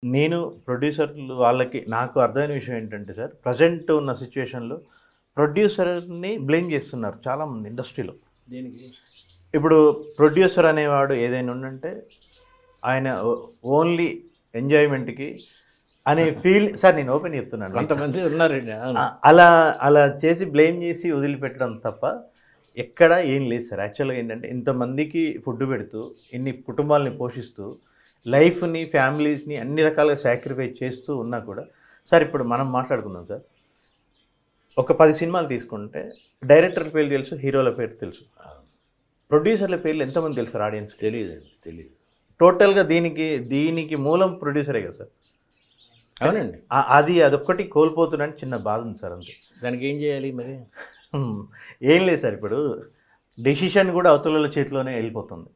నేను ప్రొడ్యూసర్లు వాళ్ళకి నాకు అర్థమైన విషయం ఏంటంటే సార్, ప్రెజెంట్ ఉన్న సిట్యుయేషన్‌లో ప్రొడ్యూసర్‌ని బ్లేమ్ చేస్తున్నారు చాలామంది ఇండస్ట్రీలో. దేనికి? ఇప్పుడు ప్రొడ్యూసర్ అనేవాడు ఏదైనా ఉండంటే ఆయన ఓన్లీ ఎంజాయ్‌మెంట్‌కి అనే ఫీల్ సార్ నేను ఓపెన్ చెప్తున్నాను. కొంతమంది ఉన్నారండి. అవును. అలా అలా చేసి బ్లేమ్ చేసి వదిలిపెట్టడం తప్ప ఎక్కడ ఏం లేదు సార్. యాక్చువల్‌గా ఏంటంటే ఇంతమందికి ఫుడ్ పెడుతూ, ఇన్ని కుటుంబాలని పోషిస్తూ, లైఫ్‌ని, ఫ్యామిలీస్‌ని అన్ని రకాలుగా సాక్రిఫైస్ చేస్తూ ఉన్నా కూడా సార్ ఇప్పుడు మనం మాట్లాడుకుందాం సార్. ఒక 10 సినిమాలు తీసుకుంటే డైరెక్టర్ పేర్లు తెలుసు, హీరోల పేరు తెలుసు. ప్రొడ్యూసర్ల పేర్లు ఎంతమంది తెలుసు సార్ ఆడియన్స్‌కి? తెలీదండి. తెలీదు. టోటల్‌గా దీనికి మూలం ప్రొడ్యూసరే కదా సార్. అవునండి. అదొక్కటి కోల్పోతున్నాను చిన్న బాధ ఉంది సార్ అంతే. దానికి ఏం చేయాలి మరి? ఏం లేదు సార్ ఇప్పుడు డెసిషన్ కూడా అవతల చేతిలోనే వెళ్ళిపోతుంది.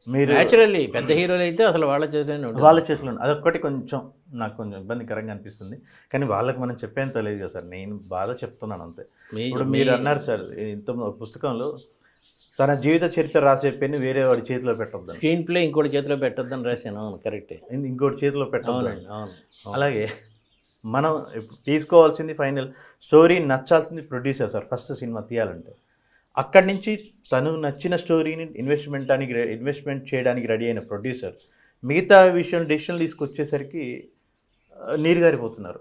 మీరు న్యాచురల్లీ పెద్ద హీరోలు అయితే అసలు వాళ్ళ చేతిలోనే ఉంటుంది. వాళ్ళ చేతిలోనే అదొక్కటి కొంచెం నాకు కొంచెం ఇబ్బందికరంగా అనిపిస్తుంది. కానీ వాళ్ళకి మనం చెప్పేంత లేదు కదా సార్. నేను బాధ చెప్తున్నాను అంతే. ఇప్పుడు మీరు అన్నారు సార్ ఇంత పుస్తకంలో తన జీవిత చరిత్ర రాసే పెన్ను వేరే వాడి చేతిలో పెట్టొద్దు, స్క్రీన్ ప్లే ఇంకోటి చేతిలో పెట్టొద్దని రాశాను. అవును, కరెక్టే. ఇంకోటి చేతిలో పెట్టొద్దు. అవునండి. అవును. అలాగే మనం ఇప్పుడు తీసుకోవాల్సింది ఫైనల్ స్టోరీ నచ్చాల్సింది ప్రొడ్యూసర్ సార్. ఫస్ట్ సినిమా తీయాలంటే అక్కడి నుంచి తను నచ్చిన స్టోరీని ఇన్వెస్ట్మెంట్ చేయడానికి రెడీ అయిన ప్రొడ్యూసర్ మిగతా విషయం డెసిషన్ తీసుకొచ్చేసరికి నీరు గారిపోతున్నారు.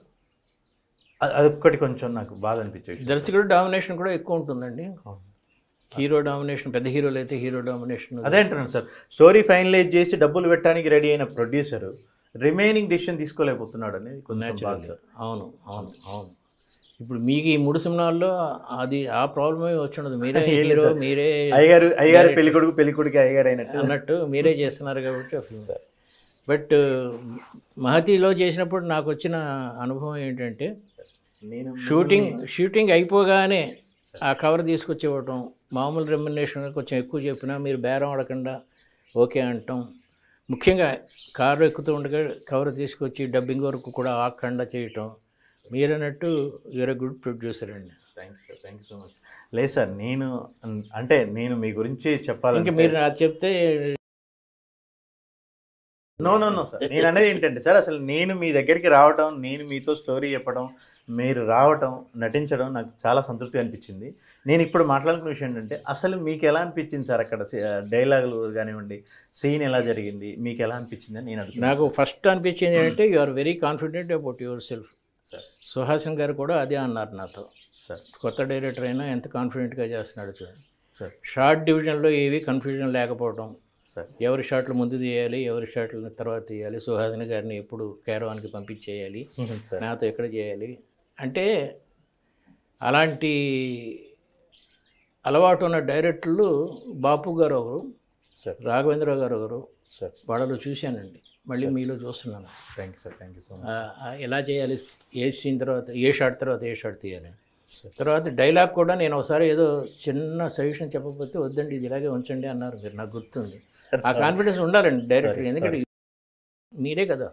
అదొక్కటి కొంచెం నాకు బాధ అనిపించేది. దర్శకుడు డామినేషన్ కూడా ఎక్కువ ఉంటుందండి. హీరో డామినేషన్, పెద్ద హీరోలు అయితే హీరో డామినేషన్. అదే అంటున్నాను సార్. స్టోరీ ఫైనలైజ్ చేసి డబ్బులు పెట్టడానికి రెడీ అయిన ప్రొడ్యూసర్ రిమైనింగ్ డెసిషన్ తీసుకోలేకపోతున్నాడు అనేది కొంచెం బాధ సార్. అవును. అవును. అవును. ఇప్పుడు మీకు ఈ 3 సినిమాల్లో అది ఆ ప్రాబ్లమే వచ్చుండదు. మీరే హీరో, మీరే అయ్యగారు పెళ్ళికొడుకు అయ్యగారు అన్నట్టు మీరే చేస్తున్నారు కాబట్టి. బట్ మహతిలో చేసినప్పుడు నాకు వచ్చిన అనుభవం ఏంటంటే నేను షూటింగ్ అయిపోగానే ఆ కవర్ తీసుకొచ్చి ఇవ్వటం, మామూలు రెమ్యునరేషన్ కొంచెం ఎక్కువ చెప్పినా మీరు బేరం ఆడకుండా ఓకే అంటాం. ముఖ్యంగా కారు ఎక్కుతూ ఉండగా కవర్ తీసుకొచ్చి డబ్బింగ్ వరకు కూడా ఆకుండా చేయటం. మీరన్నట్టు యూఆర్ ఎ గుడ్ ప్రొడ్యూసర్ అండి. Thank you so much. లేదు సార్, నేను మీ గురించి చెప్పాలి. ఇంకా మీరు నాకు చెప్తే నో సార్. నేను అనేది ఏంటంటే సార్, అసలు నేను మీ దగ్గరికి రావటం, నేను మీతో స్టోరీ చెప్పడం, మీరు రావటం, నటించడం నాకు చాలా సంతృప్తి అనిపించింది. నేను ఇప్పుడు మాట్లాడుకున్న విషయం ఏంటంటే అసలు మీకు ఎలా అనిపించింది సార్ అక్కడ డైలాగులు కానివ్వండి, సీన్ ఎలా జరిగింది, మీకు ఎలా అనిపించింది అని నేను అడుగుతున్నాను. నాకు ఫస్ట్ అనిపించింది ఏంటంటే you are very confident about yourself. Suhasini గారు కూడా అదే అన్నారు నాతో. సార్ కొత్త డైరెక్టర్ అయినా ఎంత కాన్ఫిడెంట్గా చేస్తున్నాడు చూడండి. సార్ షార్ట్ డివిజన్లో ఏవి కన్ఫ్యూజన్ లేకపోవడం, సార్ ఎవరి షాట్లు ముందు తీయాలి, ఎవరి షాట్లు తర్వాత తీయాలి, సుహాసిని గారిని ఎప్పుడు క్యారవాన్కి పంపించేయాలి, నాతో ఎక్కడ చేయాలి అంటే అలాంటి అలవాటు ఉన్న డైరెక్టర్లు బాపు గారు ఒకరు, సార్ రాఘవేంద్రరావు గారు ఒకరు, సార్ వాళ్ళలో చూశానండి. మళ్ళీ మీలో చూస్తున్నాను. Thank you sir. Thank you so much. ఎలా చేయాలి, ఏ సీన్ తర్వాత ఏ షాట్ తర్వాత ఏ షాట్ తీయాలి. తర్వాత డైలాగ్ కూడా నేను ఒకసారి ఏదో చిన్న సజెషన్ చెప్పకపోతే వద్దండి ఇది ఇలాగే ఉంచండి అన్నారు మీరు, నాకు గుర్తుంది. ఆ కాన్ఫిడెన్స్ ఉండాలండి డైరెక్టర్. ఎందుకంటే మీరే కదా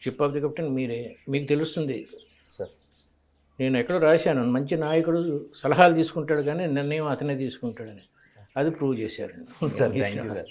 షిప్ ఆఫ్ ది కెప్టెన్ మీరే, మీకు తెలుస్తుంది. సార్ నేను ఎక్కడో రాశాను, మంచి నాయకుడు సలహాలు తీసుకుంటాడు కానీ నిర్ణయం అతనే తీసుకుంటాడని. అది ప్రూవ్ చేశారండి. Sir thank you sir.